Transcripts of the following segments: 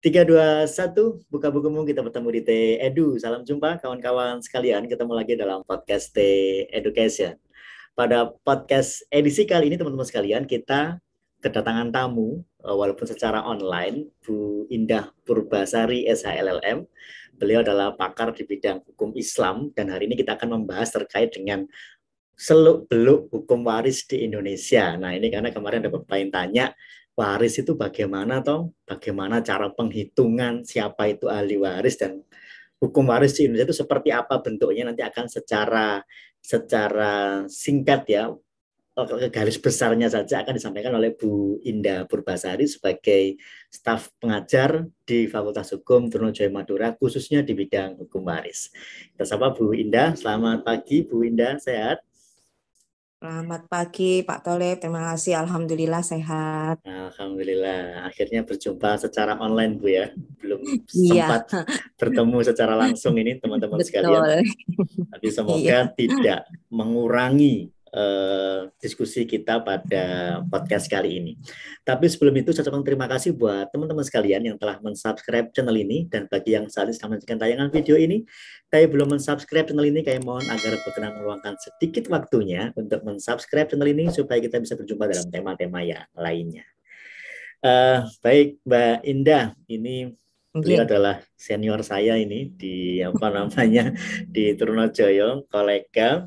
3, 2, 1, buka bukumu, kita bertemu di T Edu. Salam jumpa kawan-kawan sekalian, ketemu lagi dalam podcast T Education. Pada podcast edisi kali ini teman-teman sekalian, kita kedatangan tamu, walaupun secara online, Bu Indah Purbasari SHLLM. Beliau adalah pakar di bidang hukum Islam, dan hari ini kita akan membahas terkait dengan seluk-beluk hukum waris di Indonesia. Nah, ini karena kemarin ada beberapa yang tanya, waris itu bagaimana toh? Bagaimana cara penghitungan siapa itu ahli waris, dan hukum waris di Indonesia itu seperti apa bentuknya, nanti akan secara singkat ya, garis besarnya saja akan disampaikan oleh Bu Indah Purbasari sebagai staf pengajar di Fakultas Hukum Trunojoyo Madura, khususnya di bidang hukum waris. Kita sapa Bu Indah. Selamat pagi Bu Indah, sehat? Selamat pagi Pak Tolib, terima kasih. Alhamdulillah sehat. Alhamdulillah, akhirnya berjumpa secara online Bu ya. Belum Iya, sempat bertemu secara langsung ini teman-teman sekalian. betul. Tapi Iya. semoga tidak mengurangi diskusi kita pada podcast kali ini. Tapi sebelum itu saya ucapkan terima kasih buat teman-teman sekalian yang telah mensubscribe channel ini, dan bagi yang saat ini sedang menyaksikan tayangan video ini tapi belum mensubscribe channel ini, kami mohon agar berkenan meluangkan sedikit waktunya untuk mensubscribe channel ini supaya kita bisa berjumpa dalam tema-tema yang lainnya. Baik Mbak Indah, ini beliau Oke. adalah senior saya ini di di Trunojoyo, kolega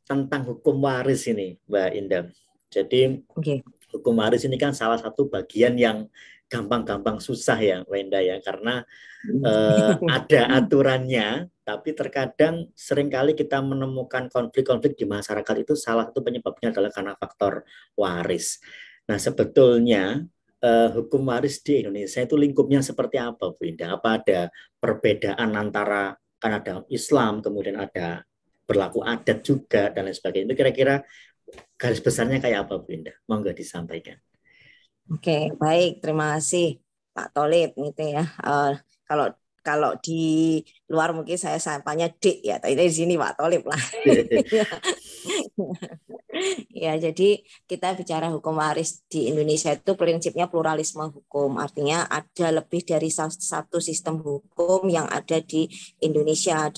tentang hukum waris ini Mbak Indah. Jadi Oke. hukum waris ini kan salah satu bagian yang gampang-gampang susah ya Mbak Indah ya, karena ada aturannya, tapi terkadang seringkali kita menemukan konflik-konflik di masyarakat itu salah satu penyebabnya adalah karena faktor waris. Nah, sebetulnya hukum waris di Indonesia itu lingkupnya seperti apa, Bu Indah? Apa ada perbedaan antara, kan ada Islam, kemudian ada berlaku adat juga, dan lain sebagainya. Itu kira-kira garis besarnya kayak apa, Bu Indah? Monggo disampaikan. Oke, baik. Terima kasih Pak Tolib gitu ya. Kalau kalau di luar mungkin saya sapanya Dik ya, tapi di sini Pak Tolib lah. Ya, jadi kita bicara hukum waris di Indonesia itu prinsipnya pluralisme hukum. Artinya ada lebih dari satu sistem hukum yang ada di Indonesia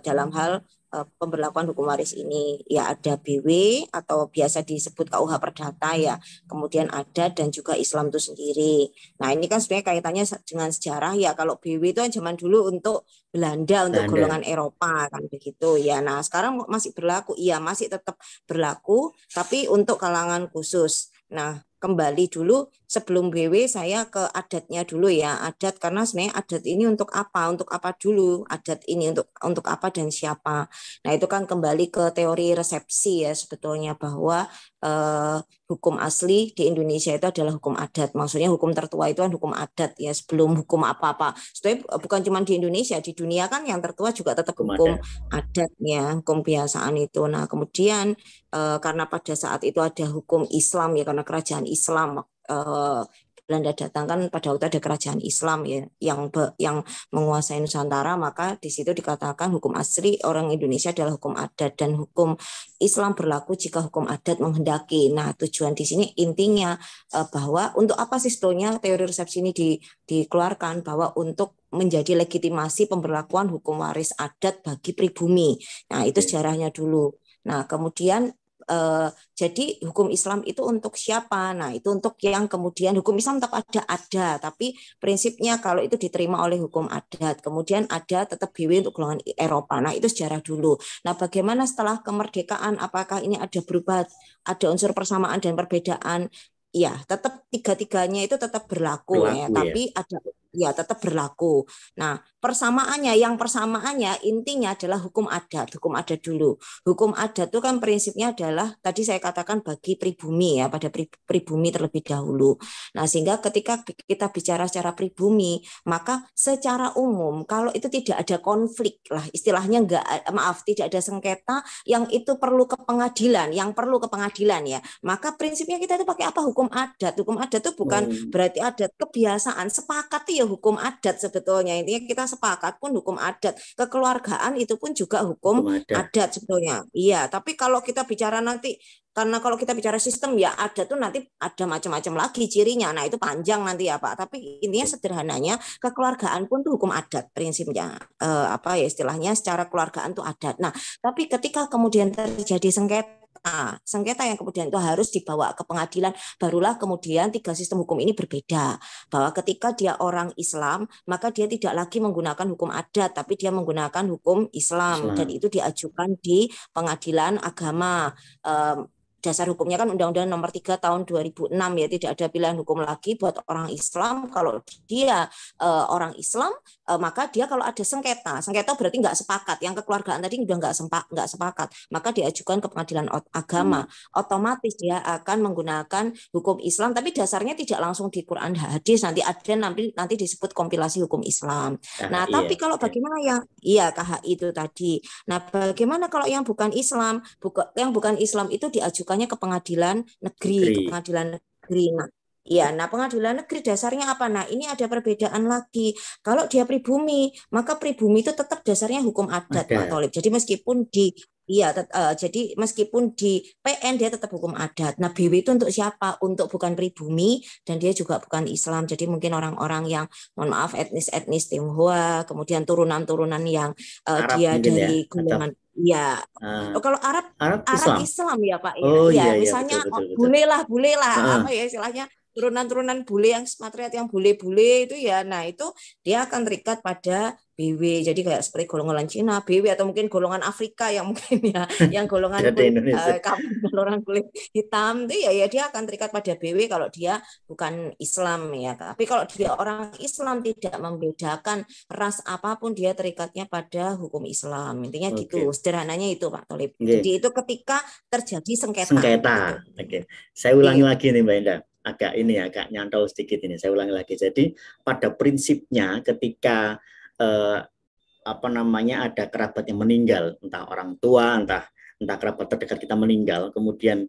dalam hal pemberlakuan hukum waris ini. Ya, ada BW atau biasa disebut KUH Perdata ya. Kemudian adat dan juga Islam itu sendiri. Nah, ini kan sebenarnya kaitannya dengan sejarah ya. Kalau BW itu kan zaman dulu untuk Belanda, untuk golongan Eropa kan begitu ya. Nah, sekarang masih berlaku. Iya, masih tetap berlaku, tapi untuk kalangan khusus. Nah, kembali dulu sebelum BW saya ke adatnya dulu ya. Adat, karena sebenarnya adat ini untuk apa? Untuk apa dulu? Adat ini untuk apa dan siapa? Nah, itu kan kembali ke teori resepsi ya sebetulnya, bahwa hukum asli di Indonesia itu adalah hukum adat. Maksudnya hukum tertua itu kan hukum adat ya, sebelum hukum apa-apa. Sebetulnya bukan cuma di Indonesia, di dunia kan yang tertua juga tetap hukum adat ya, hukum kebiasaan itu. Nah, kemudian karena pada saat itu ada hukum Islam ya, karena kerajaan Islam Belanda datang kan pada waktu ada kerajaan Islam ya yang menguasai Nusantara, maka di situ dikatakan hukum asli orang Indonesia adalah hukum adat, dan hukum Islam berlaku jika hukum adat menghendaki. Nah, tujuan di sini intinya bahwa untuk apa sih sebetulnya teori resepsi ini dikeluarkan, bahwa untuk menjadi legitimasi pemberlakuan hukum waris adat bagi pribumi. Nah, itu sejarahnya dulu. Nah, kemudian jadi hukum Islam itu untuk siapa? Nah, itu untuk yang kemudian hukum Islam tetap ada, tapi prinsipnya kalau itu diterima oleh hukum adat, kemudian ada tetap BW untuk golongan Eropa. Nah, itu sejarah dulu. Nah, bagaimana setelah kemerdekaan? Apakah ini ada berubah, ada unsur persamaan dan perbedaan? Ya, tetap tiga-tiganya itu tetap berlaku ya, tapi ada ya tetap berlaku. Nah, persamaannya intinya adalah hukum adat dulu. Hukum adat itu kan prinsipnya adalah tadi saya katakan bagi pribumi ya, pada pribumi terlebih dahulu. Nah, sehingga ketika kita bicara secara pribumi, maka secara umum kalau itu tidak ada konflik lah, istilahnya tidak ada sengketa yang itu perlu ke pengadilan, ya, maka prinsipnya kita itu pakai apa? Hukum adat. Hukum adat itu bukan berarti adat kebiasaan, sepakat ya hukum adat sebetulnya. Intinya kita sepakat pun hukum adat. Kekeluargaan itu pun juga hukum adat sebetulnya. Iya, tapi kalau kita bicara nanti, karena kalau kita bicara sistem ya ada tuh nanti ada macam-macam lagi cirinya. Nah itu panjang nanti ya Pak. Tapi intinya sederhananya kekeluargaan pun tuh hukum adat prinsipnya. Apa ya istilahnya secara keluargaan tuh adat. Nah tapi ketika kemudian terjadi sengketa yang kemudian itu harus dibawa ke pengadilan, barulah kemudian tiga sistem hukum ini berbeda. Bahwa ketika dia orang Islam, maka dia tidak lagi menggunakan hukum adat, tapi dia menggunakan hukum Islam. Dan itu diajukan di pengadilan agama. Dasar hukumnya kan Undang-Undang Nomor 3 Tahun 2006 ya, tidak ada pilihan hukum lagi buat orang Islam. Kalau dia orang Islam, maka dia kalau ada sengketa berarti nggak sepakat, yang kekeluargaan tadi udah nggak sepakat, maka diajukan ke pengadilan agama, otomatis dia akan menggunakan hukum Islam, tapi dasarnya tidak langsung di Quran hadis, nanti ada nanti disebut kompilasi hukum Islam. Nah, tapi kalau bagaimana KHI itu tadi. Nah, bagaimana kalau yang bukan Islam? Yang bukan Islam itu diajukannya ke pengadilan negeri. Nah, pengadilan negeri dasarnya apa? Nah, ini ada perbedaan lagi. Kalau dia pribumi, maka pribumi itu tetap dasarnya hukum adat, Pak Tholib. Jadi meskipun di PN dia tetap hukum adat. Nah, BW itu untuk siapa? Untuk bukan pribumi dan dia juga bukan Islam. Jadi mungkin orang-orang yang mohon maaf etnis Tionghoa, kemudian turunan-turunan yang dia dari golongan kalau Arab Islam ya Pak ya. Misalnya betul. bule lah apa ya istilahnya turunan bule yang ekspatriat yang bule-bule itu ya. Nah, itu dia akan terikat pada BW. Jadi kayak seperti golongan Cina, BW, atau mungkin golongan Afrika yang mungkin ya yang golongan kulit hitam itu ya dia akan terikat pada BW kalau dia bukan Islam ya. Tapi kalau dia orang Islam tidak membedakan ras apapun, dia terikatnya pada hukum Islam. Intinya gitu. Sederhananya itu Pak Tholib. Jadi itu ketika terjadi sengketa. Gitu. Saya ulangi lagi nih Mbak Indah. Agak nyantol sedikit ini. Saya ulangi lagi. Jadi pada prinsipnya ketika ada kerabat yang meninggal, entah orang tua, entah kerabat terdekat kita meninggal, kemudian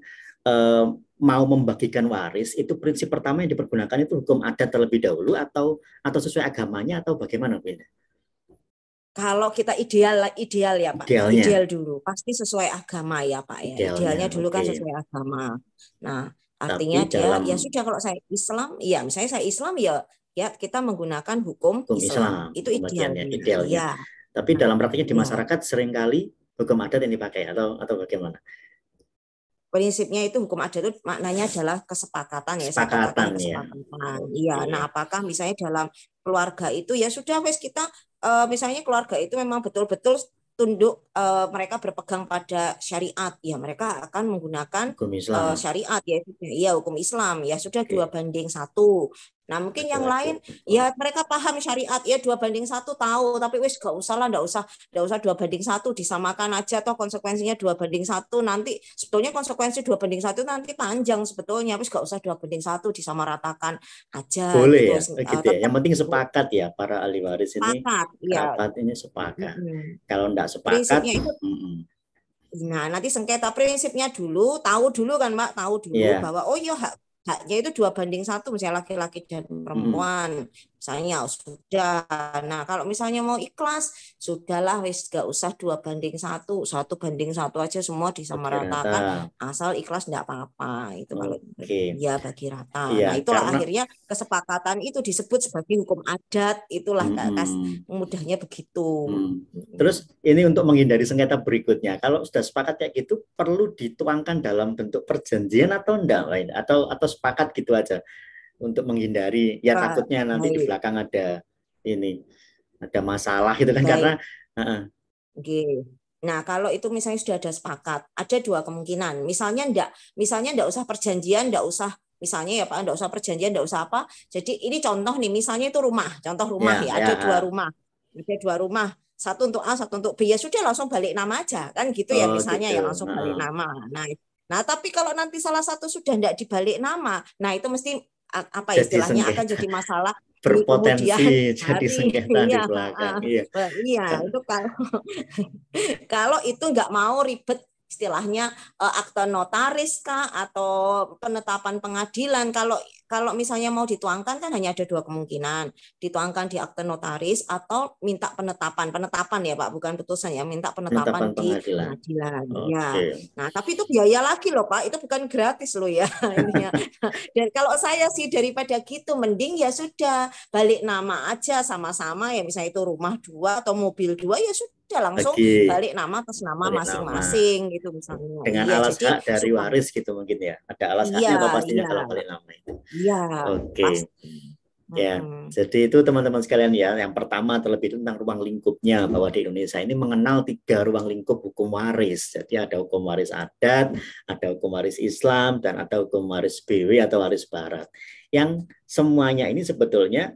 mau membagikan waris, itu prinsip pertama yang dipergunakan itu hukum adat terlebih dahulu atau sesuai agamanya atau bagaimana Bu Indah? Kalau kita ideal ya Pak, ideal dulu pasti sesuai agama ya Pak ya. Idealnya dulu kan sesuai agama. Nah, artinya dia ya sudah, kalau saya Islam ya, misalnya saya Islam ya kita menggunakan hukum Islam. Itu idealnya. Ya. Tapi dalam praktiknya di masyarakat seringkali hukum adat yang dipakai atau bagaimana? Prinsipnya itu hukum adat itu maknanya adalah kesepakatan ya. Kesepakatan. Iya. Nah, apakah misalnya dalam keluarga itu ya sudah kita misalnya keluarga itu memang betul-betul tunduk, mereka berpegang pada syariat ya, mereka akan menggunakan syariat ya hukum Islam ya sudah 2:1. Nah, mungkin yang lain ya mereka paham syariat ya 2:1 tahu, tapi wis gak usah lah, enggak usah 2:1, disamakan aja toh konsekuensinya 2:1, nanti sebetulnya konsekuensi 2:1 nanti panjang sebetulnya, wis gak usah 2:1, disamaratakan aja. Boleh gitu. Ya. Yang penting sepakat ya para ahli waris ini. Kerabat ini sepakat. Kalau enggak sepakat nah nanti sengketa prinsipnya tahu dulu kan Mbak, bahwa haknya itu 2:1 misalnya laki-laki dan perempuan misalnya sudah. Nah, kalau misalnya mau ikhlas sudahlah wis gak usah 2:1, 1:1 aja semua disamaratakan, asal ikhlas enggak apa-apa itu kalau ya bagi rata. Nah, itulah akhirnya kesepakatan itu disebut sebagai hukum adat, itulah mudahnya begitu. Terus ini untuk menghindari sengketa berikutnya, kalau sudah sepakat kayak gitu perlu dituangkan dalam bentuk perjanjian atau enggak, atau sepakat gitu aja untuk menghindari takutnya nanti di belakang ada masalah gitu kan. Karena nah kalau itu misalnya sudah ada sepakat, ada dua kemungkinan. Misalnya enggak usah perjanjian, enggak usah misalnya ya Pak, enggak usah perjanjian, enggak usah apa. Jadi ini contoh nih, misalnya itu contoh rumah ada dua rumah, satu untuk A, satu untuk B, ya sudah langsung balik nama aja kan gitu ya misalnya ya langsung balik nama. Nah, tapi kalau nanti salah satu sudah tidak dibalik nama, nah itu mesti apa istilahnya akan jadi masalah, berpotensi jadi sengketa di belakang. Iya, itu kalau itu nggak mau ribet istilahnya akte notaris kah atau penetapan pengadilan. Kalau kalau misalnya mau dituangkan kan hanya ada dua kemungkinan, dituangkan di akte notaris atau minta penetapan ya Pak, bukan putusan ya, minta Penetapan penetapan di pengadilan. pengadilan. Ya, Oke. nah tapi itu biaya lagi loh Pak, itu bukan gratis loh ya intinya. Dan kalau saya sih daripada gitu, mending ya sudah balik nama aja sama-sama ya, misalnya itu rumah dua atau mobil dua ya sudah langsung Bagi balik nama atas nama balik nama masing-masing gitu misalnya. dengan Iya, alas jadi hak dari supaya waris gitu mungkin ya. Ada alas iya, haknya apa pastinya iya, kalau balik nama itu. iya, Oke. pasti. Ya, Mm-mm. jadi itu teman-teman sekalian ya. Yang pertama terlebih tentang ruang lingkupnya, bahwa di Indonesia ini mengenal 3 ruang lingkup hukum waris. Jadi ada hukum waris adat, ada hukum waris Islam, dan ada hukum waris BW atau waris Barat. Yang semuanya ini sebetulnya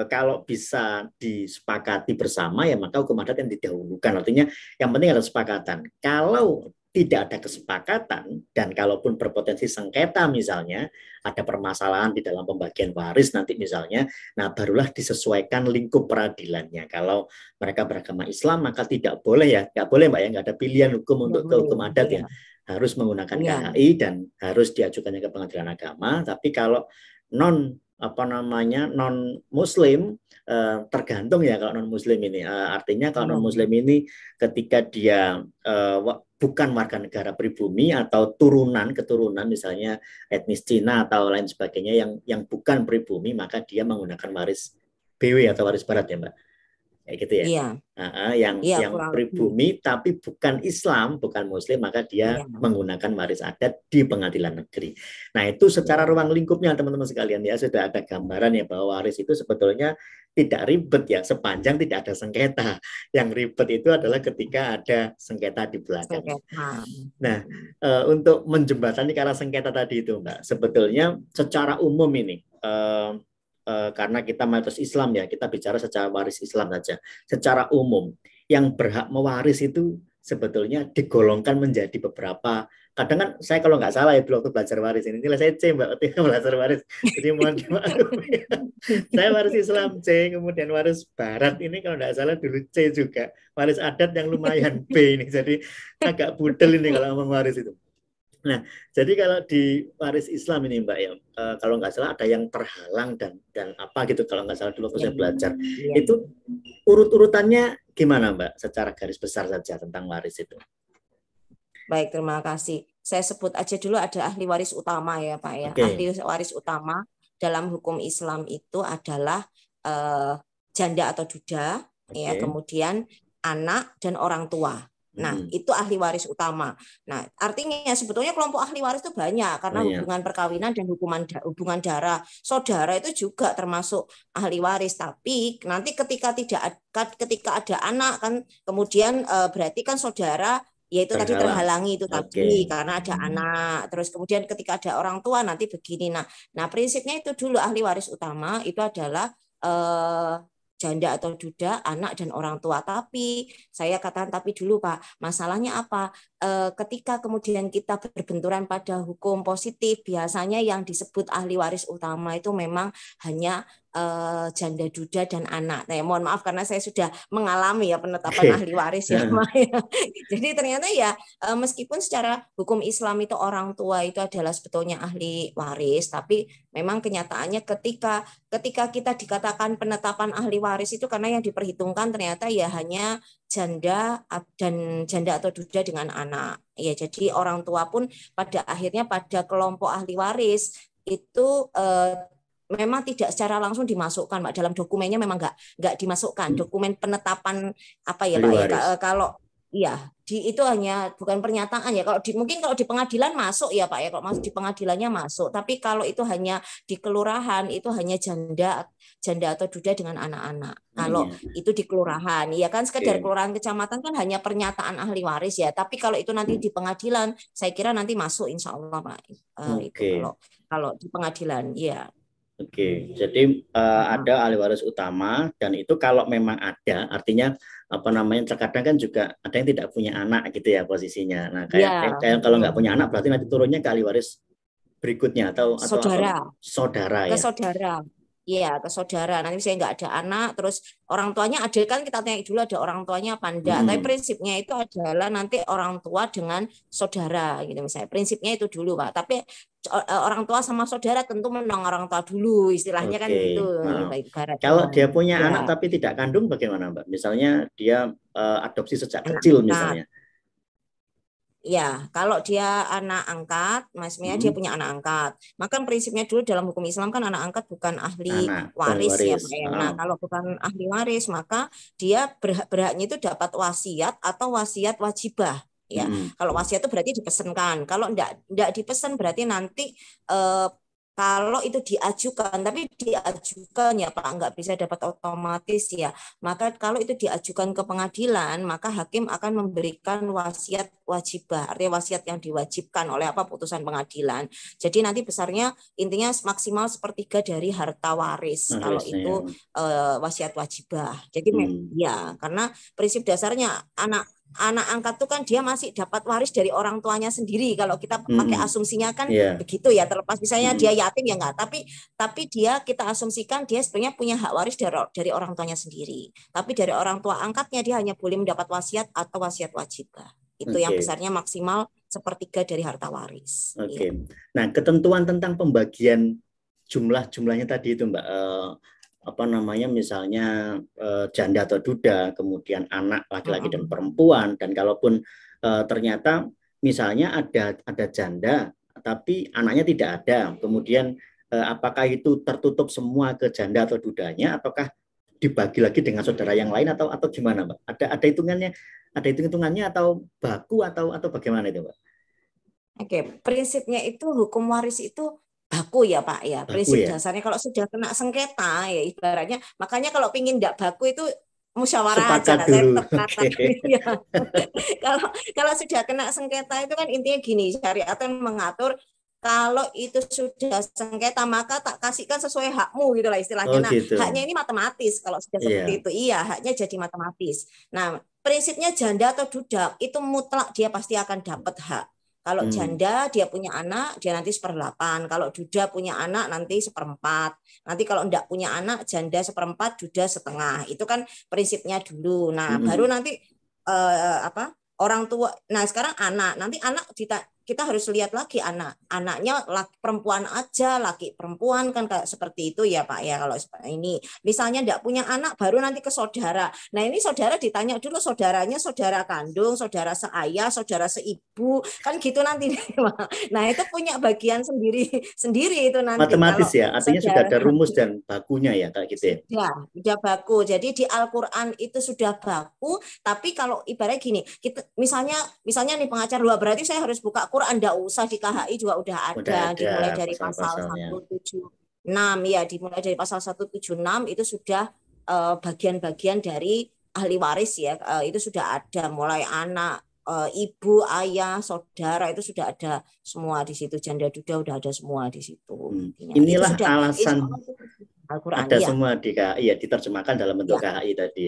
kalau bisa disepakati bersama ya maka hukum adat yang didahulukan. Artinya yang penting ada kesepakatan. Kalau tidak ada kesepakatan dan kalaupun berpotensi sengketa misalnya ada permasalahan di dalam pembagian waris nanti misalnya, nah barulah disesuaikan lingkup peradilannya. Kalau mereka beragama Islam maka tidak boleh ya, nggak boleh Mbak ya, nggak ada pilihan hukum Nggak untuk ke boleh. hukum adat Iya, ya, harus menggunakan iya, KHI dan harus diajukannya ke pengadilan agama. Tapi kalau non apa namanya non Muslim tergantung ya kalau non Muslim ini artinya kalau iya, non Muslim ini ketika dia bukan warga negara pribumi atau keturunan misalnya etnis Cina atau lain sebagainya yang bukan pribumi maka dia menggunakan waris BW atau waris barat ya Mbak kayak gitu ya. iya, iya Yang kurang lebih. pribumi tapi bukan Islam, bukan Muslim, maka dia Iya, menggunakan waris adat di pengadilan negeri. Nah itu secara iya, ruang lingkupnya teman-teman sekalian ya sudah ada gambaran ya bahwa waris itu sebetulnya tidak ribet ya sepanjang tidak ada sengketa. Yang ribet itu adalah ketika ada sengketa di belakang. sengketa. Nah untuk menjembatani karena sengketa tadi itu Mbak, sebetulnya secara umum ini karena kita mayoritas Islam ya, kita bicara secara waris Islam saja. Secara umum, yang berhak mewaris itu sebetulnya digolongkan menjadi beberapa. Kadang kan saya kalau nggak salah ya waktu belajar waris ini, nilai saya C Mbak, ketika belajar waris. Jadi mohon dimaklumi. Saya waris Islam C, kemudian waris Barat ini kalau nggak salah dulu C juga. Waris adat yang lumayan B ini, jadi agak budel ini kalau ngomong waris itu. Nah, jadi kalau di waris Islam ini Mbak ya, kalau nggak salah ada yang terhalang dan apa gitu kalau nggak salah dulu waktu Iya, saya belajar. iya. Itu urut-urutannya gimana Mbak? Secara garis besar saja tentang waris itu. Baik, terima kasih. Saya sebut aja dulu ada ahli waris utama ya Pak ya. Oke. Ahli waris utama dalam hukum Islam itu adalah janda atau duda, ya, Oke. kemudian anak dan orang tua. Nah, itu ahli waris utama. Nah, artinya sebetulnya kelompok ahli waris itu banyak karena Banyak. hubungan perkawinan dan hubungan darah. Saudara itu juga termasuk ahli waris, tapi nanti ketika ada anak kan kemudian berarti kan saudara yaitu tadi Terhalang. terhalangi itu Oke. tadi karena ada anak. Terus kemudian ketika ada orang tua nanti begini. Nah, prinsipnya itu dulu ahli waris utama itu adalah janda atau duda, anak dan orang tua. Tapi saya katakan tapi dulu Pak, masalahnya apa? Ketika kemudian kita berbenturan pada hukum positif, biasanya yang disebut ahli waris utama itu memang hanya janda duda dan anak. Nah, mohon maaf karena saya sudah mengalami ya penetapan ahli waris ya. Jadi ternyata ya meskipun secara hukum Islam itu orang tua itu adalah sebetulnya ahli waris, tapi memang kenyataannya ketika kita dikatakan penetapan ahli waris itu karena yang diperhitungkan ternyata ya hanya janda atau duda dengan anak. Ya, jadi orang tua pun pada akhirnya pada kelompok ahli waris itu memang tidak secara langsung dimasukkan Pak, dalam dokumennya memang nggak dimasukkan dokumen penetapan apa ya Pak ya kalau iya itu hanya bukan pernyataan ya mungkin kalau di pengadilan masuk ya Pak ya kalau masuk di pengadilannya masuk, tapi kalau itu hanya di kelurahan itu hanya janda atau duda dengan anak-anak. Kalau itu di kelurahan ya kan sekedar kelurahan kecamatan kan hanya pernyataan ahli waris ya, tapi kalau itu nanti di pengadilan saya kira nanti masuk insya Allah Pak. Itu kalau di pengadilan ya. Oke, jadi ada ahli waris utama dan itu kalau memang ada, artinya apa namanya terkadang kan juga ada yang tidak punya anak gitu ya posisinya. Nah kayak kalau nggak punya anak berarti nanti turunnya ke ahli waris berikutnya atau saudara saudara ke ya. saudara. Iya, ke saudara. Nanti saya nggak ada anak, terus orang tuanya ada kan kita tanya dulu ada orang tuanya apa enggak. Tapi Mm-mm. prinsipnya itu adalah nanti orang tua dengan saudara gitu misalnya. Prinsipnya itu dulu, Pak. Tapi orang tua sama saudara tentu menang orang tua dulu, istilahnya kan Oke. gitu Heeh. ibaratnya. Kalau dia punya anak Ya, tapi tidak kandung bagaimana, Mbak? Misalnya dia adopsi sejak anak kecil angkat. misalnya. Ya, kalau dia anak angkat, maksudnya dia Mm-mm. punya anak angkat. Maka prinsipnya dulu dalam hukum Islam kan anak angkat bukan ahli Anak bukan waris ya, waris. Pak ya. Nah, Heeh. kalau bukan ahli waris, maka dia berhaknya itu dapat wasiat atau wasiat wajibah. Ya, Mm-mm. kalau wasiat itu berarti dipesankan. Kalau enggak dipesan berarti nanti kalau itu diajukan, tapi diajukan ya Pak, nggak bisa dapat otomatis ya. Maka kalau itu diajukan ke pengadilan, maka hakim akan memberikan wasiat wajibah, artinya wasiat yang diwajibkan oleh apa putusan pengadilan. Jadi nanti besarnya intinya maksimal sepertiga dari harta waris kalau Warisnya ya. itu wasiat wajibah. Jadi Hmm. ya karena prinsip dasarnya anak angkat tuh kan dia masih dapat waris dari orang tuanya sendiri. Kalau kita pakai Mm-mm. asumsinya kan Ya. begitu ya, terlepas misalnya dia Mm-mm. yatim ya enggak, tapi dia kita asumsikan dia sebenarnya punya hak waris dari orang tuanya sendiri. Tapi dari orang tua angkatnya dia hanya boleh mendapat wasiat atau wasiat wajibah. Itu yang Oke. besarnya maksimal sepertiga dari harta waris. Oke. Iya. Nah, ketentuan tentang pembagian jumlahnya tadi itu, Mbak, apa namanya, misalnya janda atau duda, kemudian anak laki-laki dan Mm-mm. perempuan, dan kalaupun ternyata misalnya ada janda tapi anaknya tidak ada, kemudian apakah itu tertutup semua ke janda atau dudanya, ataukah dibagi lagi dengan saudara yang lain atau gimana, Mbak? Ada hitungannya, ada hitungannya atau baku atau bagaimana itu, Mbak? Oke, prinsipnya itu hukum waris itu baku ya Pak ya. Baku Prinsip ya. dasarnya kalau sudah kena sengketa ya ibaratnya, makanya kalau pingin tidak baku itu musyawarah aja. Sepakat Saya dulu. tetap Oke. katakan ya. Kalau kalau sudah kena sengketa itu kan intinya gini, syariat yang mengatur kalau itu sudah sengketa maka tak kasihkan sesuai hakmu gitu lah istilahnya. Oh Nah, gitu. haknya ini matematis kalau sudah seperti Iya. itu. Iya, haknya jadi matematis. Nah, prinsipnya janda atau duda itu mutlak dia pasti akan dapat hak. Kalau Hmm. janda dia punya anak dia nanti 1/8. Kalau duda punya anak nanti 1/4. Nanti kalau enggak punya anak janda 1/4, duda setengah. Itu kan prinsipnya dulu. Nah, baru Mm-mm. nanti apa orang tua. Nah, sekarang anak. Nanti anak kita harus lihat lagi anaknya laki perempuan aja, laki perempuan kan kayak seperti itu ya Pak ya. Kalau ini misalnya enggak punya anak baru nanti ke saudara. Nah, ini saudara ditanya dulu saudaranya saudara kandung, saudara seayah, saudara seibu, kan gitu nanti. Nah, itu punya bagian sendiri sendiri itu nanti Matematis kalau ya, artinya sudah saudara ada rumus dan bakunya ya kayak gitu ya. sudah baku. Jadi di Al-Qur'an itu sudah baku, tapi kalau ibaratnya gini, kita misalnya nih pengacar dua berarti saya harus buka Quran, enggak usah di KHI juga udah Udah ada, ada dimulai dari pasal pasal-pasalnya. 176 ya, dimulai dari pasal 176 itu sudah bagian-bagian dari ahli waris ya, itu sudah ada mulai anak ibu, ayah, saudara itu sudah ada semua di situ, janda duda udah ada semua di situ Hmm. intinya. Itu Inilah sudah insya alasan Allah Al-Quran, ada iya, semua di KHI ya, diterjemahkan dalam bentuk iya, KHI tadi.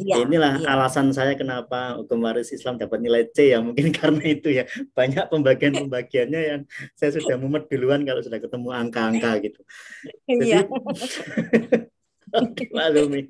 iya, Inilah iya. alasan saya kenapa hukum waris Islam dapat nilai C ya, mungkin karena itu ya. Banyak pembagian-pembagiannya yang saya sudah mumet duluan kalau sudah ketemu angka-angka gitu. Jadi Iya, oke, maklumi.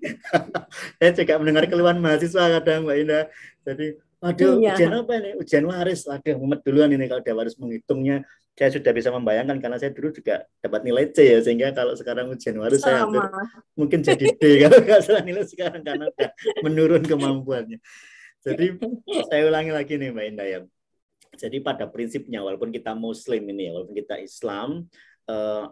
Saya juga mendengar keluhan mahasiswa kadang, Mbak Indah. Jadi, waduh, iya. ujian apa ini? Ujian waris. Waduh, mumet duluan ini kalau udah harus menghitungnya. Saya sudah bisa membayangkan karena saya dulu juga dapat nilai C ya, sehingga kalau sekarang ujian waris saya hampir Sama. mungkin jadi D kalau nggak salah nilai sekarang karena udah menurun kemampuannya. Jadi saya ulangi lagi nih Mbak Indah ya. Jadi pada prinsipnya walaupun kita Muslim ini ya, walaupun kita Islam,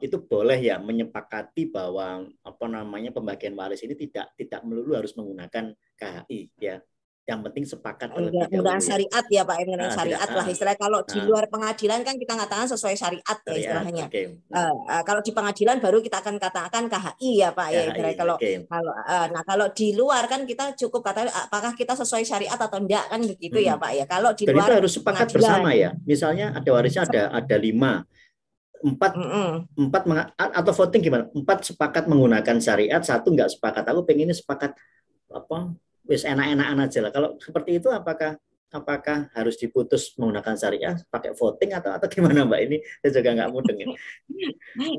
itu boleh ya menyepakati bahwa apa namanya pembagian waris ini tidak melulu harus menggunakan KHI ya. Yang penting sepakat terlebih Mudah dahulu ya. syariat ya Pak, dengan Tidak syariat lah istilah. Kalau di ah, luar pengadilan kan kita katakan sesuai syariat ya syariat. istilahnya. Oke. Nah, Kalau di pengadilan baru kita akan katakan KHI ya Pak ya KHI. ibarat kalau Oke. kalau nah kalau di luar kan kita cukup katakan apakah kita sesuai syariat atau enggak kan begitu ya Mm-mm. Pak ya. Kalau di Dan itu luar harus sepakat pengadilan. bersama ya. Misalnya ada warisnya ada lima, empat Mm-mm. empat atau voting gimana? Empat sepakat menggunakan syariat, satu nggak sepakat. Aku pengennya sepakat apa? Wis enak-enakan aja lah. Kalau seperti itu apakah apakah harus diputus menggunakan syariah pakai voting atau gimana Mbak? Ini saya juga nggak mudeng ya.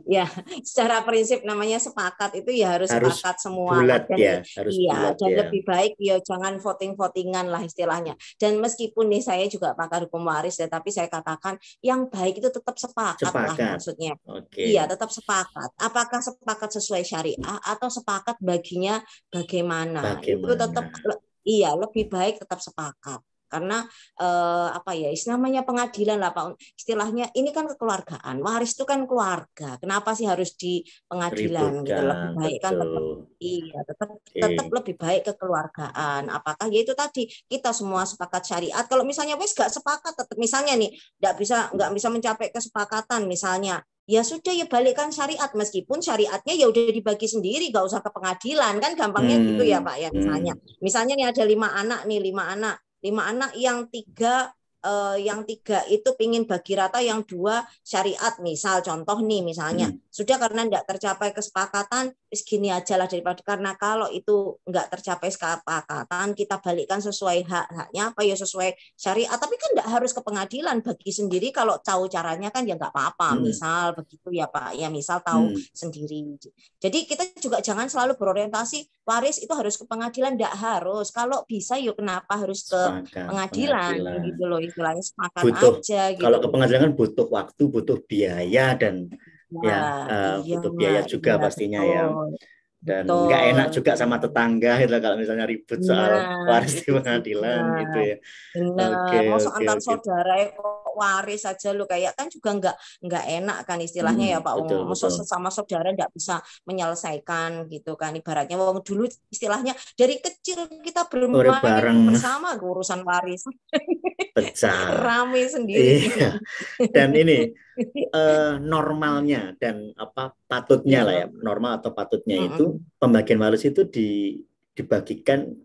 Ya, secara prinsip namanya sepakat itu ya harus Harus sepakat semua bulat dan ya, harus iya bulat dan ya. lebih baik ya jangan voting-votingan lah istilahnya. Dan meskipun nih saya juga pakar hukum waris ya, tapi saya katakan yang baik itu tetap sepakat lah Sepakat. maksudnya. Iya, Oke. tetap sepakat. Apakah sepakat sesuai syariah atau sepakat baginya bagaimana? Itu Bagaimana? tetap iya lebih baik tetap sepakat. Karena apa ya namanya pengadilan lah Pak istilahnya ini kan kekeluargaan waris itu kan keluarga kenapa sih harus di pengadilan gitu lebih Ributkan, baik kan tetap betul. iya tetap Oke. lebih baik kekeluargaan apakah ya itu tadi kita semua sepakat syariat kalau misalnya wes gak sepakat tetap misalnya nih nggak bisa mencapai kesepakatan misalnya ya sudah ya balikkan syariat meskipun syariatnya ya udah dibagi sendiri gak usah ke pengadilan kan gampangnya gitu ya Pak ya misalnya nih ada 5 anak nih 5 anak yang tiga itu pingin bagi rata yang 2 syariat misal contoh nih misalnya sudah karena tidak tercapai kesepakatan gini aja lah daripada karena kalau itu nggak tercapai kesepakatan kita balikkan sesuai hak-haknya apa ya sesuai syariat tapi kan nggak harus ke pengadilan bagi sendiri kalau tahu caranya kan ya nggak apa-apa misal begitu ya Pak ya misal tahu sendiri jadi kita juga jangan selalu berorientasi waris itu harus ke pengadilan tidak harus kalau bisa yuk kenapa harus ke pengadilan gitu loh istilahnya sepakat butuh aja gitu kalau ke pengadilan kan butuh waktu butuh biaya dan ya nah iya butuh biaya juga iya pastinya ya betul dan nggak betul enak juga sama tetangga gitu kalau misalnya ribut soal nah waris di itu juga pengadilan gitu ya. Oke, benar masa oke, antar oke. saudara kok waris aja lo kayak kan juga nggak enak kan istilahnya ya Pak Betul, masa betul. sesama saudara nggak bisa menyelesaikan gitu kan ibaratnya wong dulu istilahnya dari kecil kita Ore bermain bareng bersama urusan waris pecah. rame sendiri Iya. Dan ini normalnya dan apa patutnya ya lah ya normal. normal atau patutnya itu pembagian waris itu dibagikan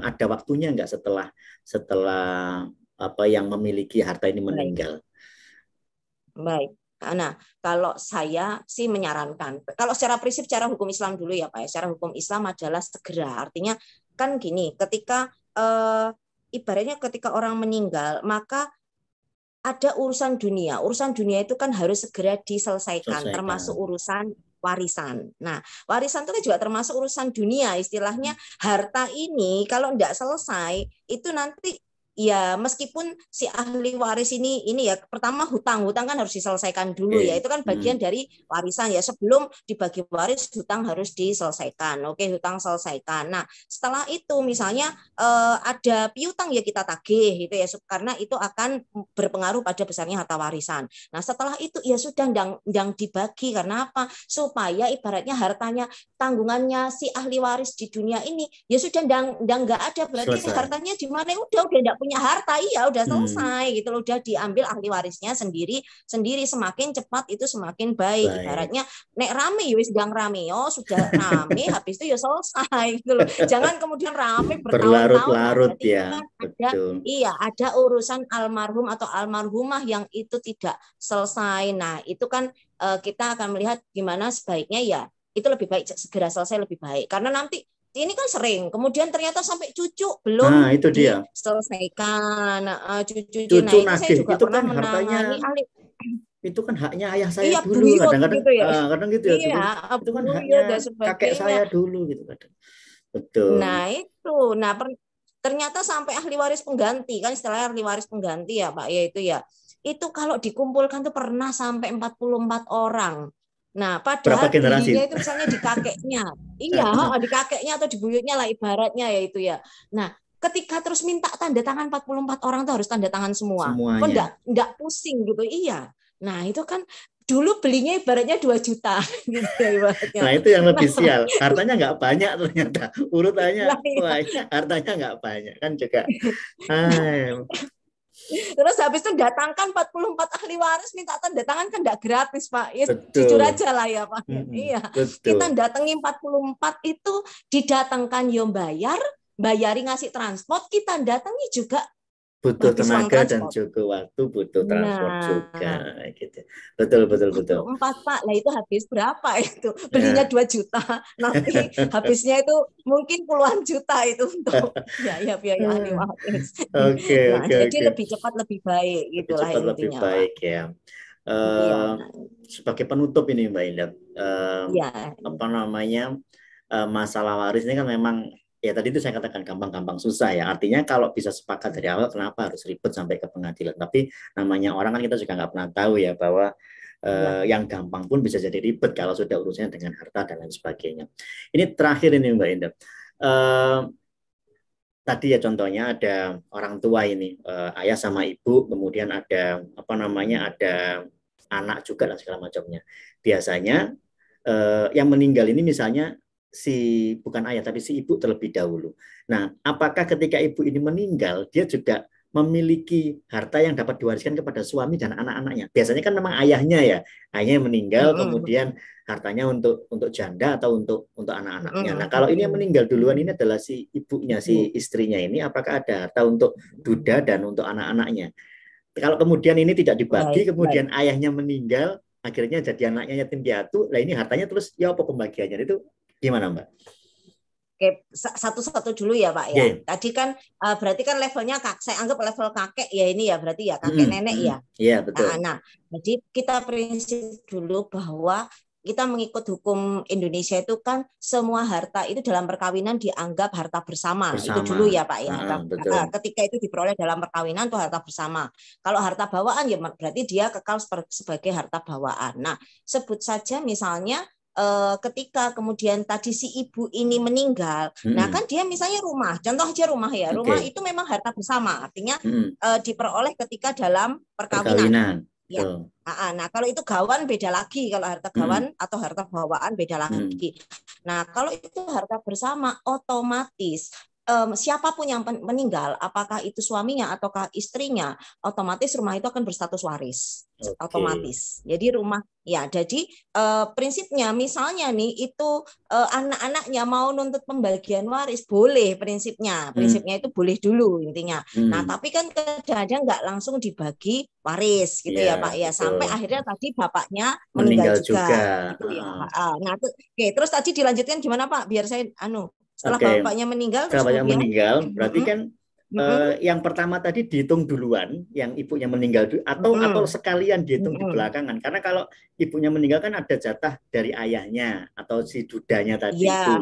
ada waktunya nggak setelah setelah apa yang memiliki harta ini Baik, meninggal. baik. Nah, kalau saya sih menyarankan, kalau secara prinsip, secara hukum Islam dulu ya Pak, ya. Secara hukum Islam adalah segera. Artinya kan gini, ketika ibaratnya ketika orang meninggal, maka ada urusan dunia. Urusan dunia itu kan harus segera diselesaikan, termasuk Selesaikan. urusan warisan. Nah, warisan itu kan juga termasuk urusan dunia. Istilahnya harta ini kalau tidak selesai, itu nanti ya meskipun si ahli waris ini ya pertama hutang kan harus diselesaikan dulu ya Oke. itu kan bagian dari warisan ya sebelum dibagi waris hutang harus diselesaikan oke hutang selesaikan nah setelah itu misalnya ada piutang ya kita tagih gitu ya karena itu akan berpengaruh pada besarnya harta warisan nah setelah itu ya sudah ndang dibagi karena apa supaya ibaratnya hartanya tanggungannya si ahli waris di dunia ini ya sudah ndang nggak ada berarti Selesai. hartanya di mana udah enggak punya harta iya udah selesai gitu loh udah diambil ahli warisnya sendiri semakin cepat itu semakin baik ibaratnya nek rame ya sedang rame sudah rame habis itu ya selesai gitu loh jangan kemudian rame bertahun-tahun nah Berlarut-larut berarti itu ya, kan betul. ada urusan almarhum atau almarhumah yang itu tidak selesai nah itu kan kita akan melihat gimana sebaiknya ya itu lebih baik segera selesai lebih baik karena nanti ini kan sering kemudian ternyata sampai cucu belum Nah, itu dia. diselesaikan cucu Cucu nah itu saya nagih juga itu pernah kan hartanya menangani ahli itu kan haknya ayah saya iya dulu buyut kadang-kadang gitu ya kadang gitu ya iya itu kan haknya buyut dan kakek sebagainya saya dulu gitu kadang. Betul. nah itu nah ternyata sampai ahli waris pengganti kan istilahnya ahli waris pengganti ya Pak ya itu kalau dikumpulkan tuh pernah sampai 44 orang. Nah, Berapa padahal belinya generasi? itu misalnya di kakeknya. Iya, di kakeknya atau di buyutnya lah ibaratnya ya itu ya. Nah, ketika terus minta tanda tangan 44 orang tuh harus tanda tangan semua. Kok Semuanya. enggak pusing gitu. Iya. Nah, itu kan dulu belinya ibaratnya 2 juta gitu ya ibaratnya. Nah, itu yang Nah, lebih sial. Hartanya nggak banyak ternyata. Urutannya, nah, wah, hartanya nggak banyak. Kan juga. Hai, terus habis itu datangkan 44 ahli waris minta tanda tangan kan enggak gratis, Pak. Ya jujur betul. aja lah ya, Pak. Iya. Kita Betul. datengin 44 itu didatangkan yo bayari ngasih transport, kita datangi juga butuh habis uang tenaga dan transport. juga waktu, butuh transport juga Nah, gitu. Betul betul betul. 4 Pak, lah itu habis berapa itu? Belinya Ya. 2 juta, nanti habisnya itu mungkin puluhan juta itu untuk biaya animatis. Oke Nah, oke jadi oke. lebih cepat lebih baik Lebih gitulah cepat lebih intinya Pak. baik ya. Iya, Eh, nah, Sebagai penutup ini Mbak Indah, iya, apa namanya, masalah waris ini kan memang ya tadi itu saya katakan gampang-gampang susah ya. Artinya kalau bisa sepakat dari awal kenapa harus ribet sampai ke pengadilan. Tapi namanya orang kan kita juga nggak pernah tahu ya bahwa iya. yang gampang pun bisa jadi ribet kalau sudah urusannya dengan harta dan lain sebagainya. Ini terakhir ini Mbak Indah. Eh, Tadi ya contohnya ada orang tua ini, ayah sama ibu, kemudian ada apa namanya, ada anak juga dan segala macamnya. Biasanya yang meninggal ini misalnya si bukan ayah tapi si ibu terlebih dahulu. Nah, apakah ketika ibu ini meninggal dia juga memiliki harta yang dapat diwariskan kepada suami dan anak-anaknya? Biasanya kan memang ayahnya ya, ayahnya yang meninggal kemudian hartanya untuk janda atau untuk anak-anaknya. Nah, kalau ini yang meninggal duluan ini adalah si ibunya, si istrinya ini, apakah ada harta untuk duda dan untuk anak-anaknya? Kalau kemudian ini tidak dibagi, Baik, baik. kemudian ayahnya meninggal, akhirnya jadi anaknya yatim piatu, lah ini hartanya terus ya apa pembagiannya itu gimana Mbak? Oke, satu-satu dulu ya Pak ya. Oke. Tadi kan berarti kan levelnya saya anggap level kakek ya ini ya berarti ya kakek nenek ya. Iya betul. Nah, jadi kita prinsip dulu bahwa kita mengikut hukum Indonesia itu kan semua harta itu dalam perkawinan dianggap harta bersama. Itu dulu Bersama. ya Pak ya. Betul. Ketika itu diperoleh dalam perkawinan itu harta bersama. Kalau harta bawaan ya berarti dia kekal sebagai harta bawaan. Nah, sebut saja misalnya ketika kemudian tadi si ibu ini meninggal, nah kan dia misalnya rumah, contoh aja rumah ya, rumah Oke. itu memang harta bersama, artinya Mm-mm. diperoleh ketika dalam perkawinan. Perkawinan. Ya. Betul. Nah, kalau itu gawan beda lagi, kalau harta Mm-mm. gawan atau harta bawaan beda Mm-mm. lagi. Nah, kalau itu harta bersama otomatis siapapun yang meninggal, apakah itu suaminya ataukah istrinya, otomatis rumah itu akan berstatus waris. Oke. Otomatis. Jadi rumah ya, jadi prinsipnya misalnya nih itu anak-anaknya mau nuntut pembagian waris boleh prinsipnya. Mm. Prinsipnya itu boleh dulu intinya. Nah, Mm. tapi kan kadang-kadang nggak langsung dibagi waris gitu Iya ya Pak ya. betul. Sampai akhirnya tadi bapaknya meninggal Meninggal juga. juga gitu ya. Nah, oke, terus tadi dilanjutkan gimana Pak? Biar saya setelah Oke. bapaknya meninggal terus Kalau yang kemudian meninggal, berarti kan yang pertama tadi dihitung duluan, yang ibunya meninggal dulu, atau sekalian dihitung di belakangan. Karena kalau ibunya meninggal kan ada jatah dari ayahnya atau si dudanya iya, tadi itu.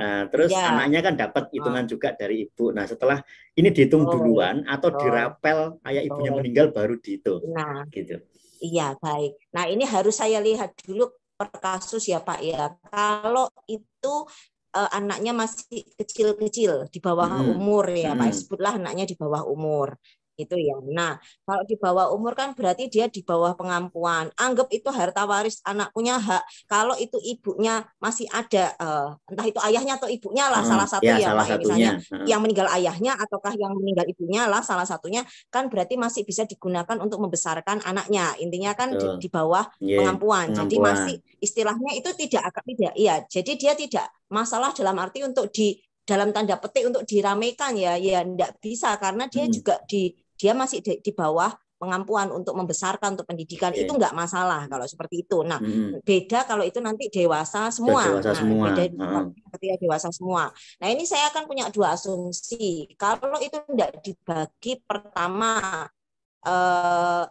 Nah, terus iya. anaknya kan dapat hitungan juga dari ibu. Nah, setelah ini dihitung Betul, duluan atau betul, dirapel ayah ibunya betul. meninggal baru dihitung. Nah, Gitu. iya baik. Nah, ini harus saya lihat dulu per kasus ya Pak ya. Kalau itu anaknya masih kecil-kecil di bawah Mm-mm. umur ya Pak, Mm-mm. sebutlah anaknya di bawah umur itu ya. Nah, kalau di bawah umur kan berarti dia di bawah pengampuan. Anggap itu harta waris, anak punya hak. Kalau itu ibunya masih ada, entah itu ayahnya atau ibunya lah salah satu Ya, ya salah Pak ya. satunya. Misalnya yang meninggal ayahnya ataukah yang meninggal ibunya lah salah satunya, kan berarti masih bisa digunakan untuk membesarkan anaknya. Intinya kan Betul. di bawah Yeah. pengampuan. Jadi Pengampuan. masih istilahnya itu tidak iya. Jadi dia tidak masalah dalam arti untuk dalam tanda petik untuk diramaikan ya enggak bisa karena dia juga dia masih di bawah pengampuan untuk membesarkan untuk pendidikan itu enggak masalah kalau seperti itu. Nah, beda kalau itu nanti dewasa semua. Dewasa Nah, semua. beda ketika dewasa semua. Nah, ini saya akan punya dua asumsi. Kalau itu enggak dibagi, pertama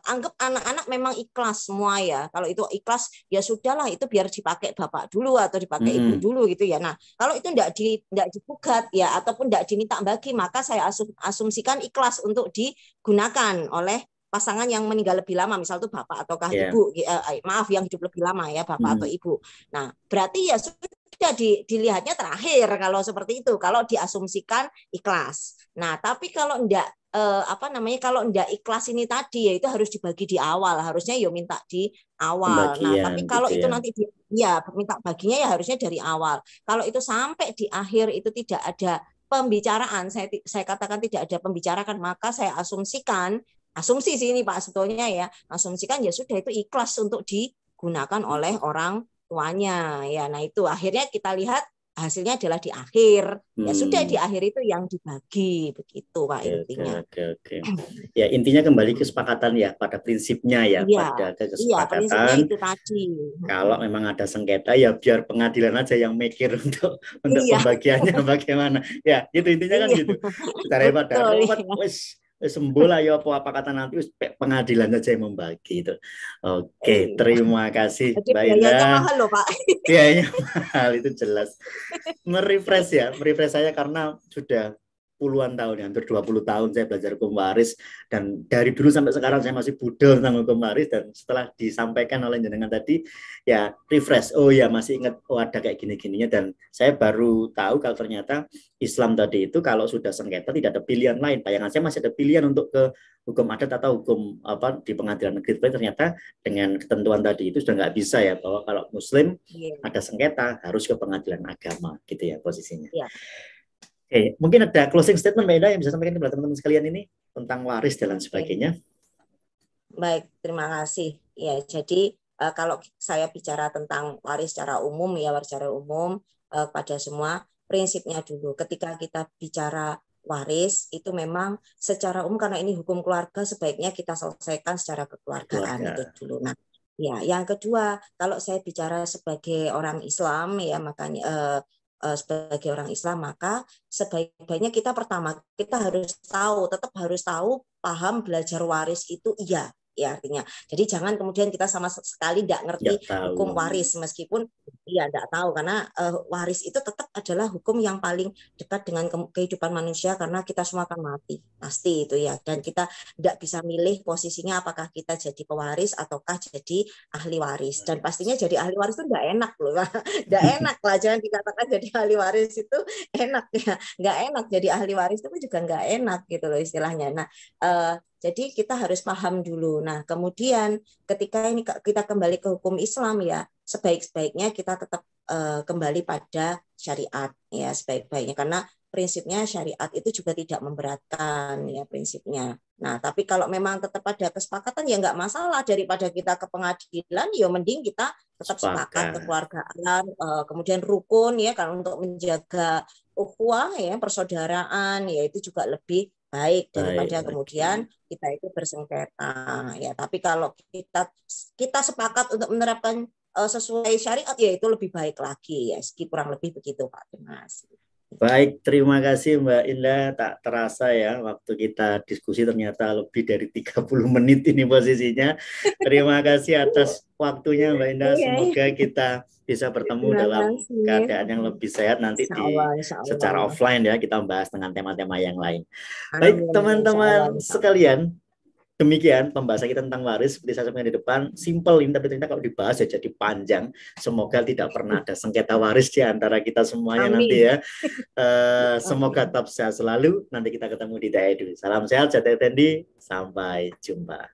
anggap anak-anak memang ikhlas semua ya. Kalau itu ikhlas ya sudahlah, itu biar dipakai bapak dulu atau dipakai ibu dulu gitu ya. Nah, kalau itu enggak digugat ya ataupun enggak diminta bagi, maka saya asumsikan ikhlas untuk digunakan oleh pasangan yang meninggal lebih lama, misal itu bapak ataukah ibu, maaf yang hidup lebih lama ya, bapak atau ibu. Nah, berarti ya sudah dilihatnya terakhir kalau seperti itu, kalau diasumsikan ikhlas. Nah, tapi kalau enggak kalau enggak ikhlas ini tadi ya itu harus dibagi di awal, harusnya ya minta di awal. Nah, tapi kalau gitu itu ya. nanti minta baginya ya harusnya dari awal. Kalau itu sampai di akhir itu tidak ada pembicaraan, saya katakan tidak ada pembicaraan, maka saya asumsi sih ini Pak sebetulnya ya, asumsikan ya sudah itu ikhlas untuk digunakan oleh orang tuanya ya. Nah, itu akhirnya kita lihat hasilnya adalah di akhir. Ya sudah, di akhir itu yang dibagi, begitu Pak intinya. Oke. Ya intinya kembali kesepakatan ya, pada prinsipnya ya, Iya, pada iya prinsipnya kesepakatan. itu tadi. Kalau memang ada sengketa ya biar pengadilan aja yang mikir untuk Iya, pembagiannya bagaimana. Ya itu intinya kan iya, gitu. Daripada betul. ruwet, Iya. wis sembola ya apa kata nanti pengadilan aja yang membagi itu. Oke, Iya. terima kasih Jadi Mbak biayanya Indah. mahal loh Pak. Biayanya mahal itu jelas. Merefresh saya karena sudah puluhan tahun, ya, hampir 20 tahun saya belajar hukum waris, dan dari dulu sampai sekarang saya masih budel tentang hukum waris, dan setelah disampaikan oleh jenengan tadi ya refresh, oh ya masih ingat, oh ada kayak gini-gininya, dan saya baru tahu kalau ternyata Islam tadi itu kalau sudah sengketa tidak ada pilihan lain. Bayangan saya masih ada pilihan untuk ke hukum adat atau hukum apa di pengadilan negeri, tapi ternyata dengan ketentuan tadi itu sudah nggak bisa ya, bahwa kalau Muslim Iya. ada sengketa harus ke pengadilan agama gitu ya posisinya. Iya. Oke, mungkin ada closing statement Mbak Eda yang bisa sampaikan kepada teman-teman sekalian ini tentang waris dan lain Oke. sebagainya. Baik, terima kasih. Ya, jadi kalau saya bicara tentang waris secara umum ya, waris secara umum pada semua, prinsipnya dulu ketika kita bicara waris itu memang secara umum, karena ini hukum keluarga, sebaiknya kita selesaikan secara kekeluargaan itu dulu. Nah, ya, yang kedua, kalau saya bicara sebagai orang Islam ya, makanya sebagai orang Islam, maka sebaiknya kita pertama kita harus tahu, tetap harus tahu, paham, belajar waris itu iya ya artinya. Jadi jangan kemudian kita sama sekali tidak ngerti hukum waris, meskipun ya tidak tahu, karena waris itu tetap adalah hukum yang paling dekat dengan kehidupan manusia, karena kita semua akan mati pasti itu ya, dan kita tidak bisa milih posisinya apakah kita jadi pewaris ataukah jadi ahli waris, dan pastinya jadi ahli waris itu tidak enak loh, tidak enak lah, jangan dikatakan jadi ahli waris itu enak ya, nggak enak, jadi ahli waris itu juga nggak enak gitu loh istilahnya. Nah, jadi kita harus paham dulu. Nah, kemudian ketika ini kita kembali ke hukum Islam ya, sebaik-baiknya kita tetap kembali pada syariat ya, sebaik-baiknya, karena prinsipnya syariat itu juga tidak memberatkan ya prinsipnya. Nah, tapi kalau memang tetap ada kesepakatan ya nggak masalah, daripada kita ke pengadilan ya mending kita tetap sepakat kekeluargaan, kemudian rukun ya, kan, untuk menjaga ukhuwah ya, persaudaraan ya, itu juga lebih baik daripada kemudian kita itu bersengketa ya. Tapi kalau kita sepakat untuk menerapkan sesuai syariat ya, itu lebih baik lagi ya. Kurang lebih begitu Pak. Terima kasih. Baik, terima kasih Mbak Indah. Tak terasa ya waktu kita diskusi ternyata lebih dari 30 menit ini posisinya. Terima kasih atas waktunya Mbak Indah. Semoga kita bisa bertemu dalam keadaan yang lebih sehat nanti secara offline ya, kita membahas dengan tema-tema yang lain. Baik teman-teman sekalian, demikian pembahasan kita tentang waris. Seperti saya sampaikan di depan, simple ini, tapi ternyata kalau dibahas ya jadi panjang. Semoga tidak pernah ada sengketa waris di antara kita semuanya. Amin. Nanti ya. Semoga tetap sehat selalu. Nanti kita ketemu di Daedu. Salam sehat, Jati Tendi. Sampai jumpa.